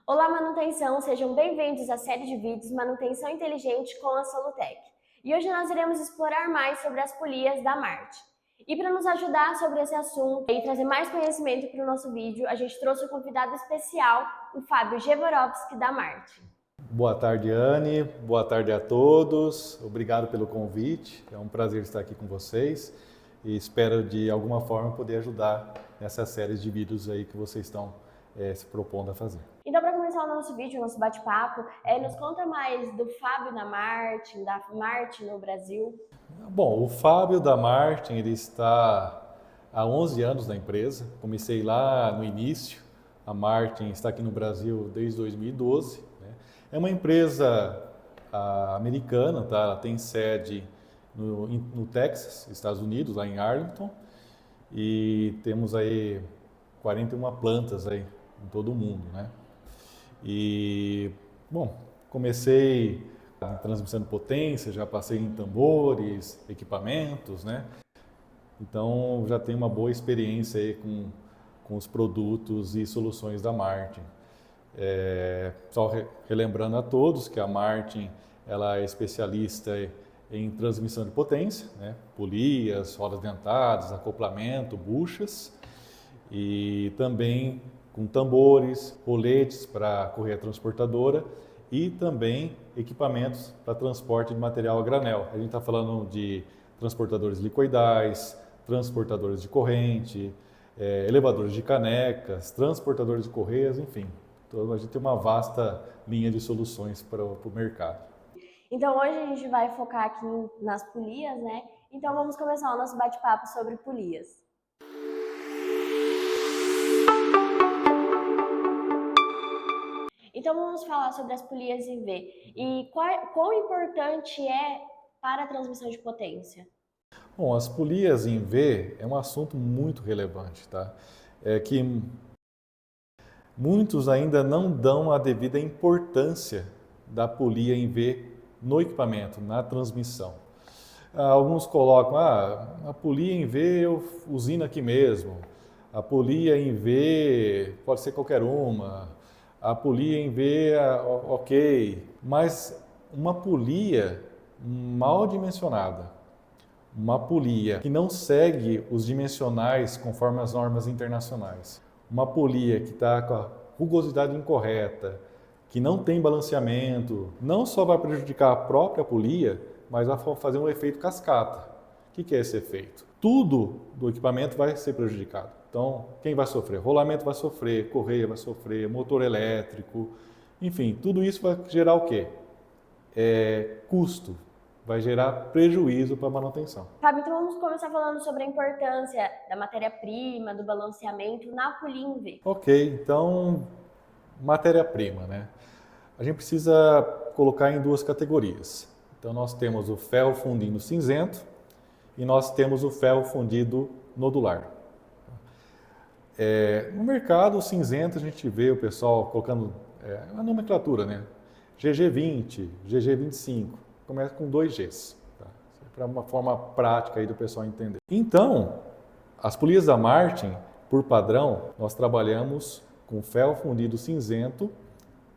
Olá, manutenção! Sejam bem-vindos à série de vídeos Manutenção Inteligente com a Solutec. E hoje nós iremos explorar mais sobre as polias da Marte. E para nos ajudar sobre esse assunto e trazer mais conhecimento para o nosso vídeo, a gente trouxe um convidado especial, o Fábio Jevorovski, da Marte. Boa tarde, Anne. Boa tarde a todos. Obrigado pelo convite. É um prazer estar aqui com vocês e espero de alguma forma poder ajudar nessas séries de vídeos aí que vocês estão se propondo a fazer. Então, para começar o nosso vídeo, o nosso bate-papo, nos conta mais do Fábio da Marte no Brasil. Bom, o Fábio da Martin, ele está há 11 anos na empresa. Comecei lá no início. A Martin está aqui no Brasil desde 2012. Né? É uma empresa americana, tá? Ela tem sede no Texas, Estados Unidos, lá em Arlington. E temos aí 41 plantas aí em todo o mundo, né? E, bom, comecei em transmissão de potência, já passei em tambores, equipamentos, né? Então já tenho uma boa experiência aí com os produtos e soluções da Martin. Só relembrando a todos que a Martin ela é especialista em transmissão de potência, né? Polias, rodas dentadas, acoplamento, buchas e também com tambores, roletes para correia transportadora e também equipamentos para transporte de material a granel. A gente está falando de transportadores liquidais, transportadores de corrente, elevadores de canecas, transportadores de correias, enfim. Então a gente tem uma vasta linha de soluções para o mercado. Então hoje a gente vai focar aqui nas polias, né? Então vamos começar o nosso bate-papo sobre polias. Então vamos falar sobre as polias em V e quão importante é para a transmissão de potência. Bom, as polias em V é um assunto muito relevante, tá? É que muitos ainda não dão a devida importância da polia em V no equipamento, na transmissão. Alguns colocam, a polia em V eu usino aqui mesmo, a polia em V pode ser qualquer uma, a polia em V ok, mas uma polia mal dimensionada, uma polia que não segue os dimensionais conforme as normas internacionais, uma polia que está com a rugosidade incorreta, que não tem balanceamento, não só vai prejudicar a própria polia, mas vai fazer um efeito cascata. O que é esse efeito? Tudo do equipamento vai ser prejudicado. Então, quem vai sofrer? Rolamento vai sofrer, correia vai sofrer, motor elétrico, enfim, tudo isso vai gerar o quê? Custo, vai gerar prejuízo para a manutenção. Fábio, então vamos começar falando sobre a importância da matéria-prima, do balanceamento na polia em V. Ok, então, matéria-prima, né? A gente precisa colocar em duas categorias. Então, nós temos o ferro fundido cinzento e nós temos o ferro fundido nodular. No mercado, o cinzento a gente vê o pessoal colocando a nomenclatura, né? GG20, GG25, começa com 2Gs, tá? Para uma forma prática aí do pessoal entender. Então, as polias da Martin, por padrão, nós trabalhamos com ferro fundido cinzento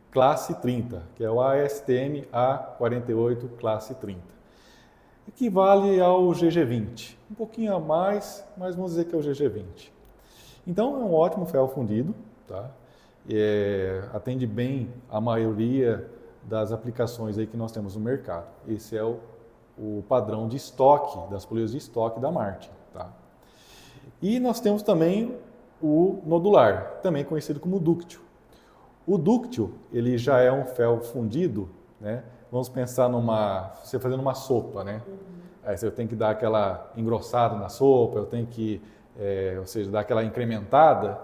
classe 30, que é o ASTM A48 classe 30. Equivale ao GG20, um pouquinho a mais, mas vamos dizer que é o GG20. Então é um ótimo ferro fundido, tá? Atende bem a maioria das aplicações aí que nós temos no mercado. Esse é o padrão de estoque, das polias de estoque da Martin, tá? E nós temos também o nodular, também conhecido como dúctil. O dúctil, ele já é um ferro fundido, né? Vamos pensar você fazendo uma sopa, né? Aí você tem que dar aquela engrossada na sopa, eu tenho que, ou seja, dar aquela incrementada.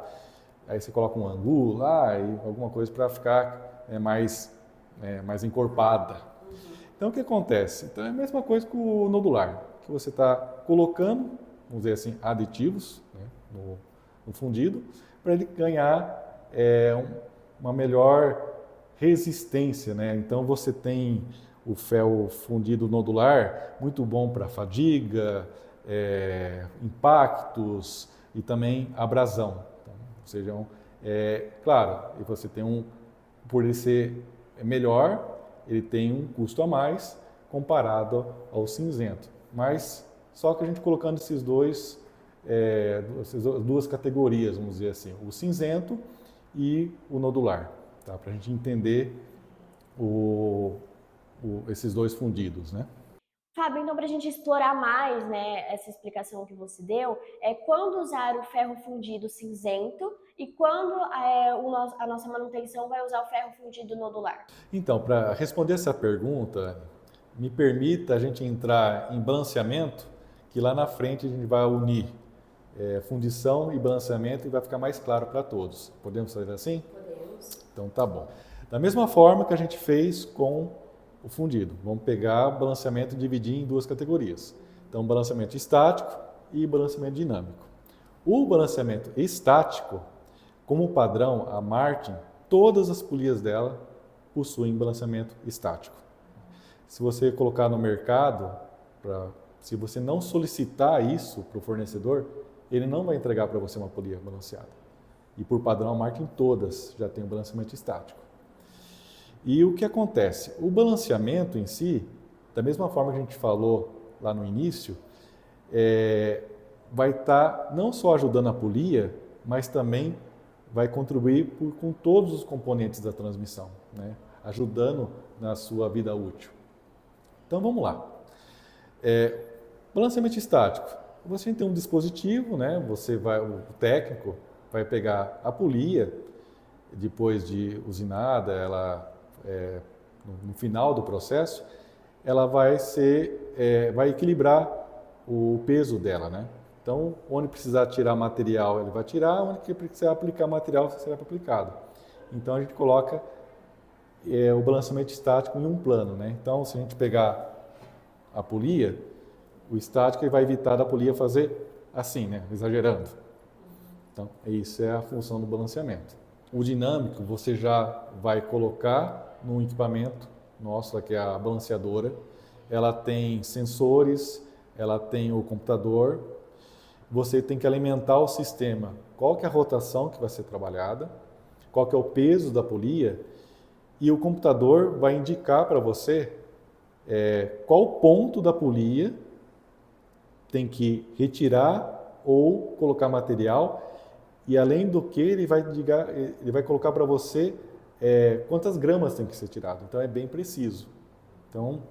Aí você coloca um angu lá e alguma coisa para ficar mais encorpada. Então o que acontece? Então é a mesma coisa com o nodular, que você está colocando, vamos dizer assim, aditivos, né, no fundido, para ele ganhar uma melhor resistência, né? Então você tem o ferro fundido nodular, muito bom para fadiga, impactos e também abrasão. Então, ou seja, claro, e você tem por ele ser melhor, ele tem um custo a mais comparado ao cinzento. Mas só que a gente colocando essas duas categorias, vamos dizer assim, o cinzento e o nodular, tá? Para a gente entender esses dois fundidos, né? Fábio, então para a gente explorar mais, né, essa explicação que você deu, quando usar o ferro fundido cinzento e quando a nossa manutenção vai usar o ferro fundido nodular? Então, para responder essa pergunta, me permita a gente entrar em balanceamento, que lá na frente a gente vai unir fundição e balanceamento e vai ficar mais claro para todos. Podemos fazer assim? Podemos. Então tá bom. Da mesma forma que a gente fez com o fundido, vamos pegar o balanceamento e dividir em duas categorias. Então, balanceamento estático e balanceamento dinâmico. O balanceamento estático, como padrão, a Martin, todas as polias dela possuem balanceamento estático. Se você colocar no mercado, se você não solicitar isso para o fornecedor, ele não vai entregar para você uma polia balanceada. E por padrão, a Martin todas já tem um balanceamento estático. E o que acontece? O balanceamento em si, da mesma forma que a gente falou lá no início, vai estar não só ajudando a polia, mas também vai contribuir com todos os componentes da transmissão, né? Ajudando na sua vida útil. Então vamos lá. Balanceamento estático. Você tem um dispositivo, né? O técnico vai pegar a polia, depois de usinada, no final do processo, ela vai equilibrar o peso dela, né? Então, onde precisar tirar material, ele vai tirar, onde precisar aplicar material, será aplicado. Então, a gente coloca o balanceamento estático em um plano, né? Então, se a gente pegar a polia, o estático vai evitar da polia fazer assim, né? Exagerando. Então, isso é a função do balanceamento. O dinâmico, você já vai colocar no equipamento nosso, que é a balanceadora. Ela tem sensores, ela tem o computador. Você tem que alimentar o sistema. Qual que é a rotação que vai ser trabalhada, qual que é o peso da polia, e o computador vai indicar para você qual ponto da polia tem que retirar ou colocar material, e além do que ele vai colocar para você quantas gramas tem que ser tirado. Então é bem preciso. Então,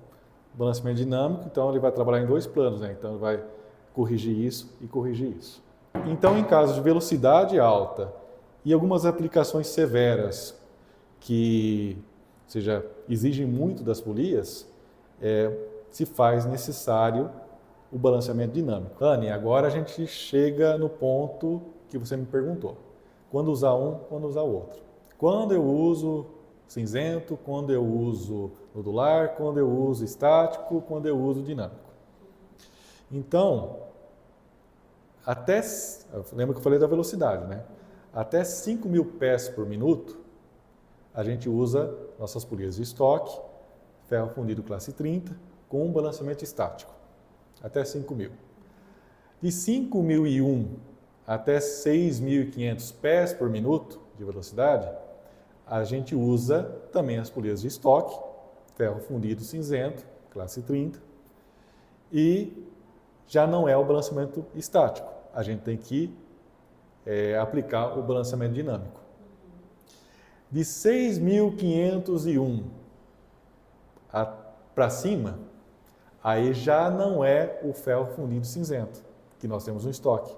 balanceamento dinâmico, então ele vai trabalhar em dois planos, né? Então ele vai corrigir isso e corrigir isso. Então, em caso de velocidade alta e algumas aplicações severas que, exigem muito das polias, se faz necessário o balanceamento dinâmico. Anne, agora a gente chega no ponto que você me perguntou. Quando usar um, quando usar o outro. Quando eu uso cinzento, quando eu uso nodular, quando eu uso estático, quando eu uso dinâmico. Então, lembra que eu falei da velocidade, né? Até 5.000 pés por minuto, a gente usa nossas polias de estoque, ferro fundido classe 30, com um balanceamento estático. Até 5.000. De 5.001 até 6.500 pés por minuto de velocidade, a gente usa também as polias de estoque, ferro fundido cinzento, classe 30, e já não é o balanceamento estático. A gente tem que aplicar o balanceamento dinâmico. De 6.501 para cima, aí já não é o ferro fundido cinzento, que nós temos no estoque.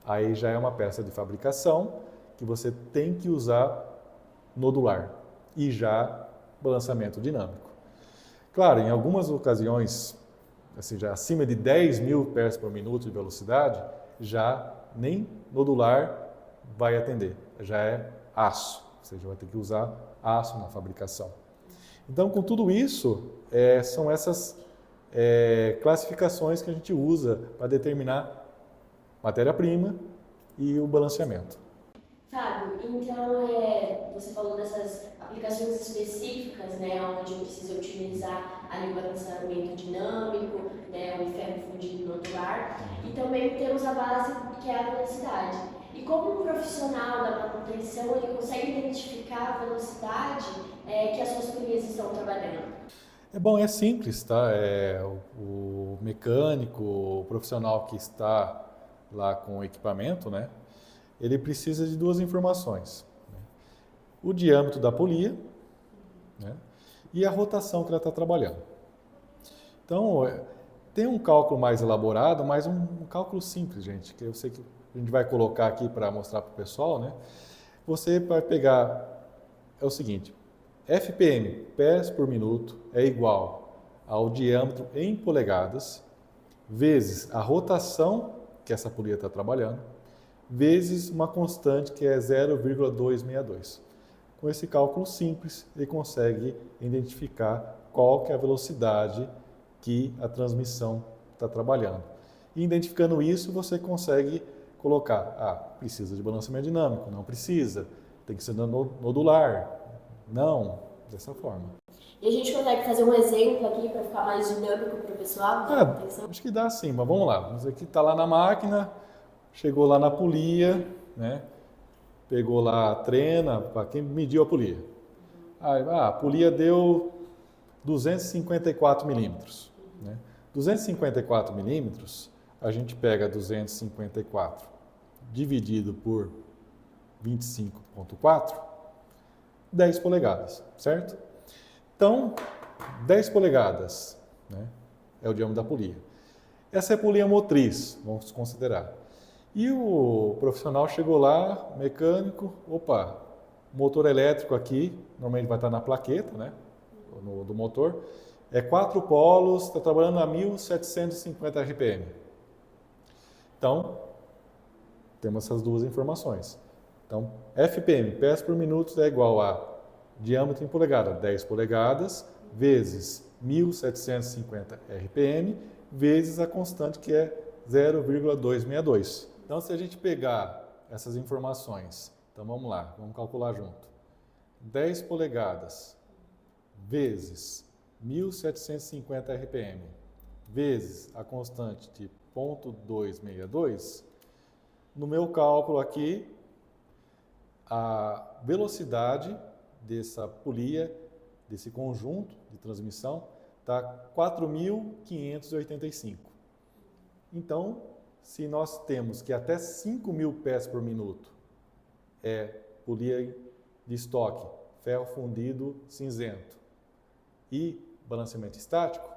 Aí já é uma peça de fabricação que você tem que usar nodular e já balanceamento dinâmico. Claro, em algumas ocasiões, assim, já acima de 10.000 pés por minuto de velocidade, já nem nodular vai atender, já é aço, ou seja, vai ter que usar aço na fabricação. Então, com tudo isso, são essas classificações que a gente usa para determinar matéria-prima e o balanceamento. Fábio, então você falou dessas aplicações específicas, né, onde precisa utilizar ali o balanceamento dinâmico, né, o ferro fundido nodular, e também temos a base que é a velocidade. E como um profissional da manutenção, ele consegue identificar a velocidade que as suas polias estão trabalhando? É bom, é simples, tá? O mecânico, o profissional que está lá com o equipamento, né? Ele precisa de duas informações, né? O diâmetro da polia, né? E a rotação que ela está trabalhando. Então, tem um cálculo mais elaborado, mas um cálculo simples, gente, que eu sei que a gente vai colocar aqui para mostrar para o pessoal, né? Você vai pegar, é o seguinte, FPM, pés por minuto, é igual ao diâmetro em polegadas, vezes a rotação que essa polia está trabalhando, vezes uma constante que é 0,262. Com esse cálculo simples, ele consegue identificar qual que é a velocidade que a transmissão está trabalhando. E identificando isso, você consegue colocar, precisa de balanceamento dinâmico, não precisa, tem que ser nodular, não, dessa forma. E a gente consegue fazer um exemplo aqui para ficar mais dinâmico para o pessoal? Acho que dá sim, mas vamos lá. Vamos dizer que está lá na máquina, chegou lá na polia, né? Pegou lá a trena, para quem mediu a polia. A polia deu 254 milímetros. Né? 254 milímetros, a gente pega 254 dividido por 25,4, 10 polegadas, certo? Então, 10 polegadas, né, é o diâmetro da polia. Essa é a polia motriz, vamos considerar. E o profissional chegou lá, mecânico, motor elétrico aqui, normalmente vai estar na plaqueta, né, do motor, é 4 polos, está trabalhando a 1.750 RPM. Então, temos essas duas informações. Então, FPM, pés por minuto, é igual a diâmetro em polegada, 10 polegadas, vezes 1.750 RPM, vezes a constante que é 0,262. Então, se a gente pegar essas informações, então vamos lá, vamos calcular junto. 10 polegadas vezes 1.750 RPM, vezes a constante de 0,262, no meu cálculo aqui, a velocidade dessa polia, desse conjunto de transmissão, está 4.585. Então, se nós temos que até 5.000 pés por minuto é polia de estoque, ferro fundido cinzento e balanceamento estático,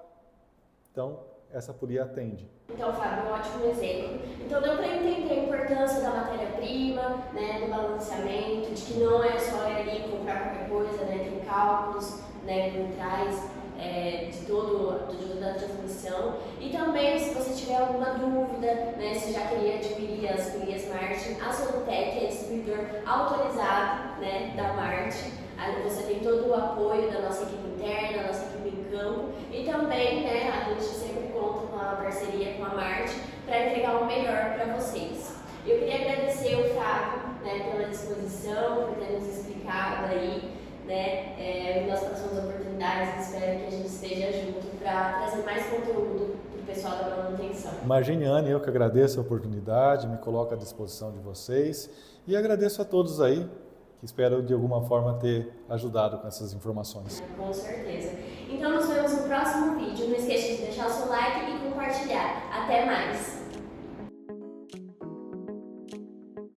então essa polia atende. Então, Fábio, um ótimo exemplo. Então, deu para entender a importância da matéria-prima, né, do balanceamento, de que não é só ir ali comprar qualquer coisa, né, tem cálculos, né, por trás de toda a transmissão. E também, se você tiver alguma dúvida, né, se já queria adquirir as polias Martin, a Solutec é distribuidor autorizado, né, da Martin. Aí você tem todo o apoio da nossa equipe interna, da nossa equipe em campo. E também, né, a gente sempre conta com a parceria com a Martin para entregar o melhor para vocês. Eu queria agradecer o Fábio, né, pela disposição, por ter nos explicado aí, né, nas próximas oportunidades. Espero que a gente esteja junto para trazer mais conteúdo para o pessoal da manutenção. Imagine, Anne, eu que agradeço a oportunidade, me coloco à disposição de vocês e agradeço a todos aí, que espero de alguma forma ter ajudado com essas informações. Com certeza. Então nos vemos no próximo vídeo. Não esqueça de deixar o seu like e compartilhar. Até mais!